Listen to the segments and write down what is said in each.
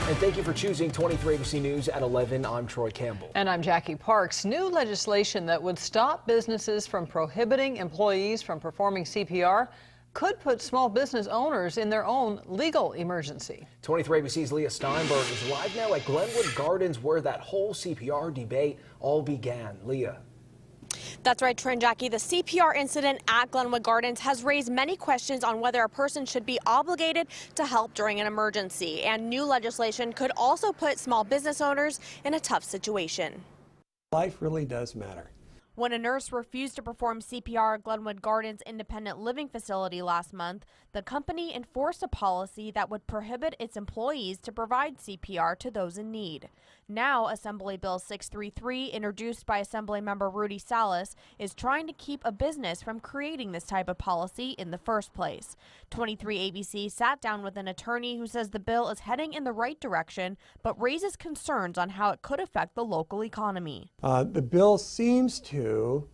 And thank you for choosing 23 ABC News at 11. I'm Troy Campbell. And I'm Jackie Parks. New legislation that would stop businesses from prohibiting employees from performing CPR could put small business owners in their own legal emergency. 23 ABC's Leah Steinberg is live now at Glenwood Gardens, where that whole CPR debate all began. Leah. That's right, Trent, Jackie. The CPR incident at Glenwood Gardens has raised many questions on whether a person should be obligated to help during an emergency. And new legislation could also put small business owners in a tough situation. Life really does matter. When a nurse refused to perform CPR at Glenwood Gardens independent living facility last month, the company enforced a policy that would prohibit its employees to provide CPR to those in need. Now, Assembly Bill 633, introduced by Assemblymember Rudy Salas, is trying to keep a business from creating this type of policy in the first place. 23 ABC sat down with an attorney who says the bill is heading in the right direction, but raises concerns on how it could affect the local economy. The bill seems to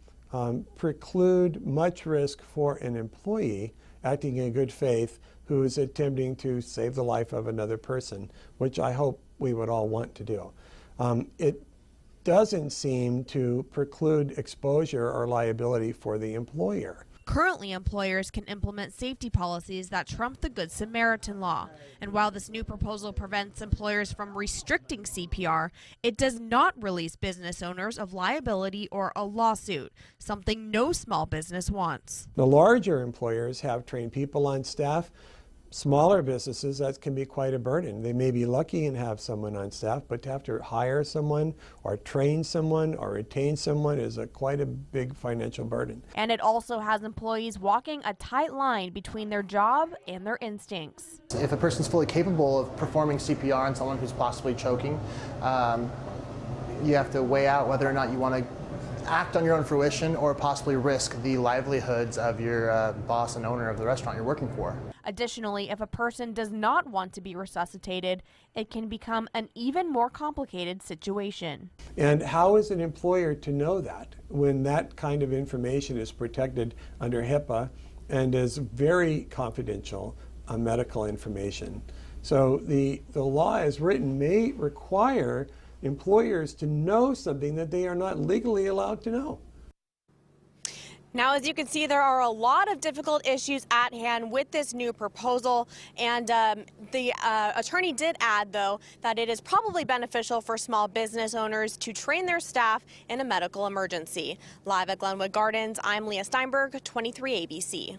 preclude much risk for an employee acting in good faith who is attempting to save the life of another person, which I hope we would all want to do. It doesn't seem to preclude exposure or liability for the employer. Currently, employers can implement safety policies that trump the Good Samaritan law. And while this new proposal prevents employers from restricting CPR, it does not release business owners of liability or a lawsuit, something no small business wants. The larger employers have trained people on staff. Smaller businesses, that can be quite a burden. They may be lucky and have someone on staff, but to have to hire someone or train someone or retain someone is quite a big financial burden. And it also has employees walking a tight line between their job and their instincts. If a person's fully capable of performing CPR on someone who's possibly choking, you have to weigh out whether or not you want to act on your own fruition or possibly risk the livelihoods of your boss and owner of the restaurant you're working for. Additionally, if a person does not want to be resuscitated, it can become an even more complicated situation. And how is an employer to know that when that kind of information is protected under HIPAA and is very confidential medical information? So the law as written may require employers to know something that they are not legally allowed to know. Now, as you can see, there are a lot of difficult issues at hand with this new proposal, and the attorney did add, though, that it is probably beneficial for small business owners to train their staff in a medical emergency. Live at Glenwood Gardens, I'm Leah Steinberg, 23 ABC.